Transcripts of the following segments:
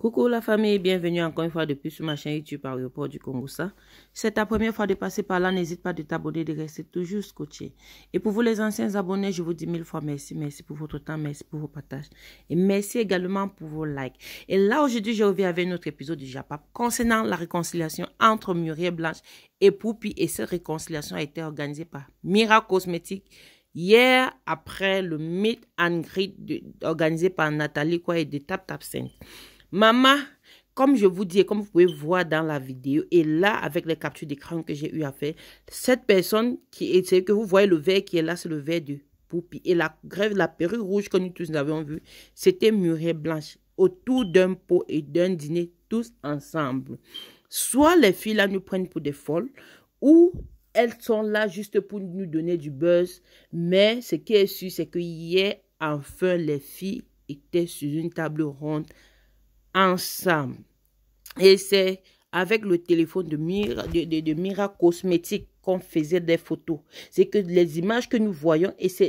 Coucou la famille, bienvenue encore une fois de plus sur ma chaîne YouTube Aéroport du Congo. Si c'est ta première fois de passer par là, n'hésite pas de t'abonner, de rester toujours scotché. Et pour vous les anciens abonnés, je vous dis 1000 fois merci. Merci pour votre temps, merci pour vos partages. Et merci également pour vos likes. Et là, aujourd'hui, je reviens avec notre épisode du Japap concernant la réconciliation entre Muriel Blanche et Poupi. Et cette réconciliation a été organisée par Mira Cosmetics hier après le meet and greet organisé par Nathalie Quoi et de Tap Tap 5. Maman, comme je vous dis et comme vous pouvez voir dans la vidéo, et là, avec les captures d'écran que j'ai eu à faire, cette personne qui est, que vous voyez le verre qui est là, c'est le verre de Poupi. Et la perruque rouge que nous tous avons vue, c'était Muriel Blanche, autour d'un pot et d'un dîner, tous ensemble. Soit les filles là nous prennent pour des folles, ou elles sont là juste pour nous donner du buzz. Mais ce qui est sûr, c'est que hier, enfin, les filles étaient sur une table ronde ensemble. Et c'est avec le téléphone de Mira Cosmetics qu'on faisait des photos. C'est que les images que nous voyons, et ça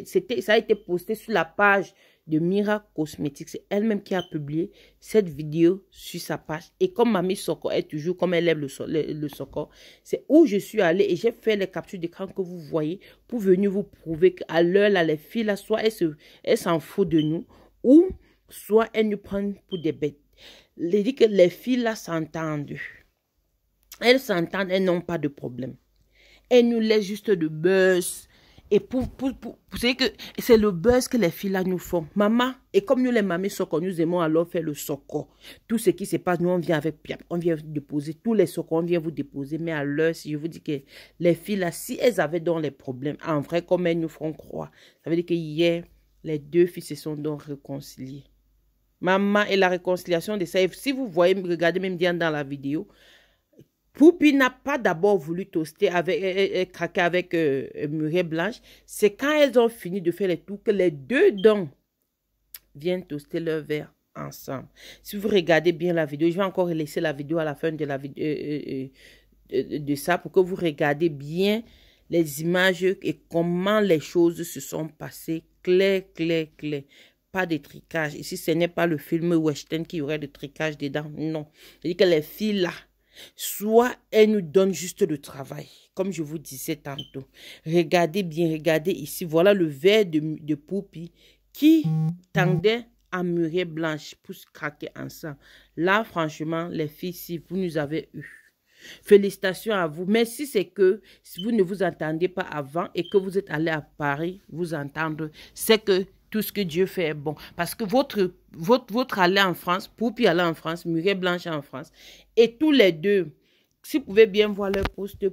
a été posté sur la page de Mira Cosmetics. C'est elle-même qui a publié cette vidéo sur sa page. Et comme Mamie Soko est toujours, comme elle lève le Soko, c'est où je suis allée et j'ai fait les captures d'écran que vous voyez pour venir vous prouver qu'à l'heure là, les filles là, soit elles s'en foutent de nous, ou soit elles nous prennent pour des bêtes. Je dis que les filles là s'entendent. Elles s'entendent, elles n'ont pas de problème. Elles nous laissent juste de buzz. Et c'est que c'est le buzz que les filles là nous font. Maman, et comme nous les mamies soko, nous aimons alors faire le soko. Tout ce qui se passe, nous on vient avec Piap, on vient déposer. Tous les soko, on vient vous déposer. Mais à l'heure, si je vous dis que les filles là, si elles avaient donc les problèmes, en vrai, comme elles nous font croire, ça veut dire que hier, les deux filles se sont donc réconciliées. Maman, et la réconciliation de ça, si vous voyez, regardez même bien dans la vidéo, Poupi n'a pas d'abord voulu toaster avec, craquer avec Muriel Blanche. C'est quand elles ont fini de faire les tours que les deux dons viennent toaster leur verre ensemble. Si vous regardez bien la vidéo, je vais encore laisser la vidéo à la fin de la vidéo de ça pour que vous regardez bien les images et comment les choses se sont passées clair. Pas de tricage. Ici, ce n'est pas le film western qui aurait de tricage dedans. Non. C'est-à-dire que les filles là, soit elles nous donnent juste le travail, comme je vous disais tantôt. Regardez bien, regardez ici. Voilà le verre de Poupi qui tendait à Muriel Blanche pour se craquer ensemble. Là, franchement, les filles, si vous nous avez eu. Félicitations à vous. Mais si c'est que si vous ne vous entendez pas avant et que vous êtes allé à Paris, vous entendre, c'est que tout ce que Dieu fait est bon. Parce que votre aller en France, Poupi aller en France, Muriel Blanche en France, et tous les deux, si vous pouvez bien voir leur poste,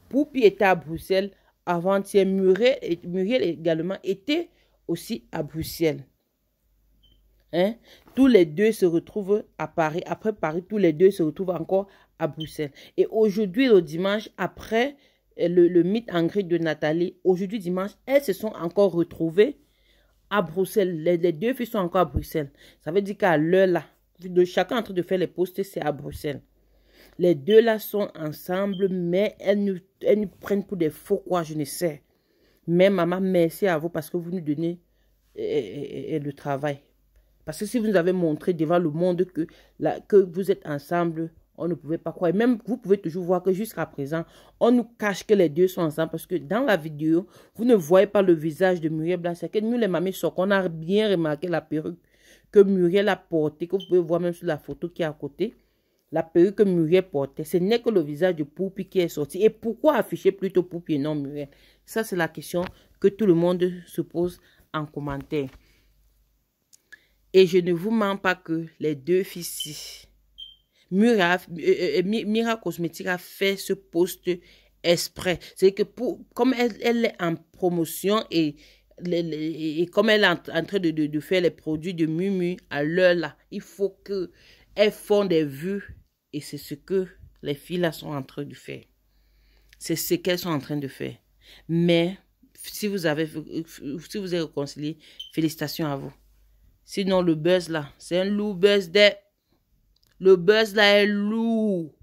Poupi était à Bruxelles avant-hier, Muriel également était aussi à Bruxelles. Hein? Tous les deux se retrouvent à Paris. Après Paris, tous les deux se retrouvent encore à Bruxelles. Et aujourd'hui, le dimanche, après le meet and greet de Nathalie, aujourd'hui dimanche, elles se sont encore retrouvées à Bruxelles. Les deux filles sont encore à Bruxelles. Ça veut dire qu'à l'heure là, chacun en train de faire les posts, c'est à Bruxelles. Les deux là sont ensemble, mais elles nous prennent pour des faux quoi, je ne sais. Mais maman, merci à vous parce que vous nous donnez le travail. Parce que si vous nous avez montré devant le monde que vous êtes ensemble, on ne pouvait pas croire. Et même, vous pouvez toujours voir que jusqu'à présent, on nous cache que les deux sont ensemble. Parce que dans la vidéo, vous ne voyez pas le visage de Muriel Blanche. C'est que nous, les mamies, on a bien remarqué la perruque que Muriel a portée, que vous pouvez voir même sur la photo qui est à côté. La perruque que Muriel portait, ce n'est que le visage de Poupi qui est sorti. Et pourquoi afficher plutôt Poupi et non Muriel? Ça, c'est la question que tout le monde se pose en commentaire. Et je ne vous mens pas que les deux filles, Mira Cosmetics a fait ce post exprès. C'est que comme elle est en promotion et comme elle est en train de faire les produits de Mumu à l'heure là, il faut qu'elles font des vues. Et c'est ce que les filles là sont en train de faire. C'est ce qu'elles sont en train de faire. Mais si vous êtes réconciliés, félicitations à vous. Sinon, le buzz là, c'est un lourd buzz. Le buzz là est lourd.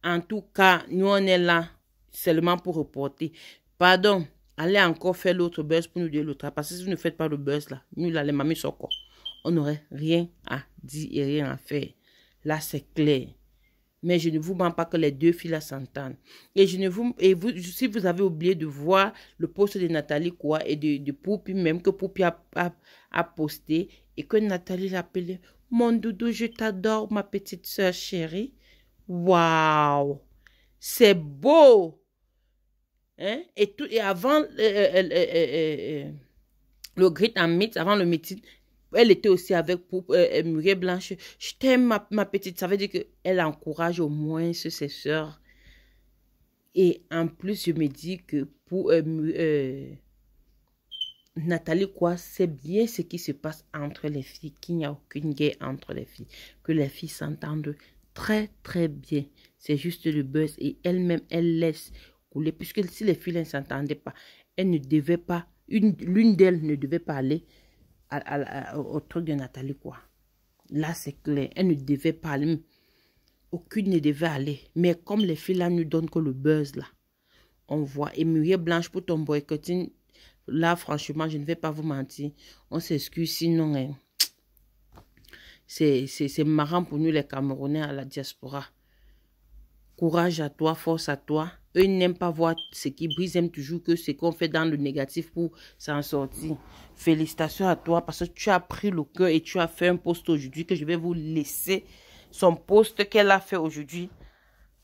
En tout cas, nous on est là seulement pour reporter. Pardon, allez encore faire l'autre buzz pour nous dire l'autre. Parce que si vous ne faites pas le buzz là, nous là, les mamies sont quoi? On n'aurait rien à dire et rien à faire. Là, c'est clair. Mais je ne vous mens pas que les deux filles là s'entendent. Et si vous avez oublié de voir le post de Nathalie quoi et de Poupi, même que Poupi a posté et que Nathalie l'appelait mon doudou, je t'adore, ma petite soeur chérie. Waouh! C'est beau! Hein? Et avant le Great and Meet, avant le meeting, elle était aussi avec Muriel Blanche. Je t'aime, ma petite. Ça veut dire qu'elle encourage au moins ses soeurs. Et en plus, je me dis que pour Nathalie, quoi, c'est bien ce qui se passe entre les filles, qu'il n'y a aucune guerre entre les filles, que les filles s'entendent très, très bien. C'est juste le buzz et elle-même, elle laisse couler. Puisque si les filles ne s'entendaient pas, elles ne devaient pas, l'une d'elles ne devait pas aller au truc de Nathalie, quoi. Là, c'est clair. Elle ne devait pas aller. Aucune ne devait aller. Mais comme les filles là nous donnent que le buzz, là, on voit. Et Muriel Blanche pour ton boycotting, là, franchement, je ne vais pas vous mentir. On s'excuse, sinon, hein, c'est marrant pour nous, les Camerounais à la diaspora. Courage à toi, force à toi. Eux n'aiment pas voir ce qui brise, ils aiment toujours que ce qu'on fait dans le négatif pour s'en sortir. Félicitations à toi parce que tu as pris le cœur et tu as fait un post aujourd'hui que je vais vous laisser son post qu'elle a fait aujourd'hui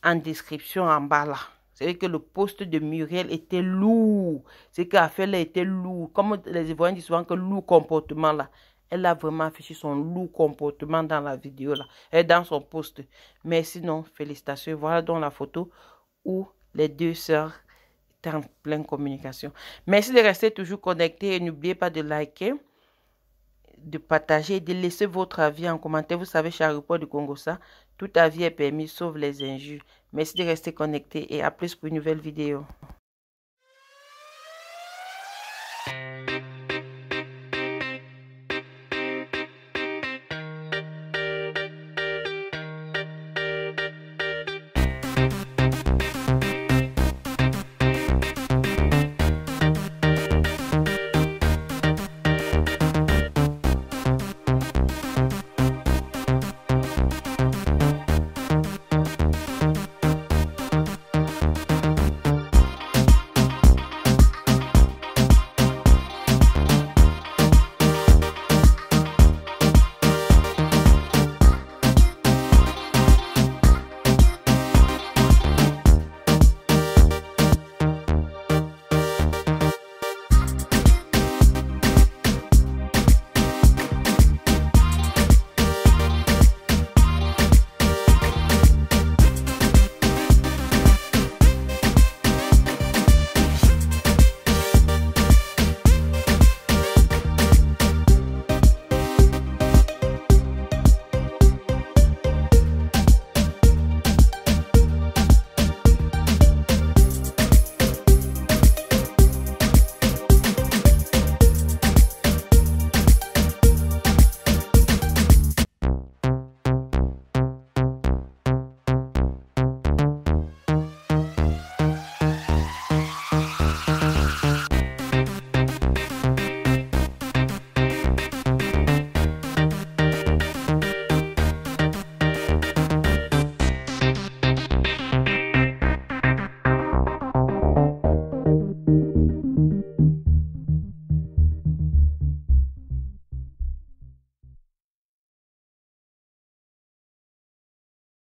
en description en bas là. C'est que le post de Muriel était lourd. Ce qu'elle a fait là était lourd. Comme les Ivoiriens disent souvent que lourd comportement là. Elle a vraiment affiché son lourd comportement dans la vidéo là. Et dans son post. Mais sinon, félicitations. Voilà donc la photo où les deux sœurs étaient en pleine communication. Merci de rester toujours connectés et n'oubliez pas de liker, de partager et de laisser votre avis en commentaire. Vous savez, chez Aéroport du Congo, ça, tout avis est permis, sauf les injures. Merci de rester connectés et à plus pour une nouvelle vidéo.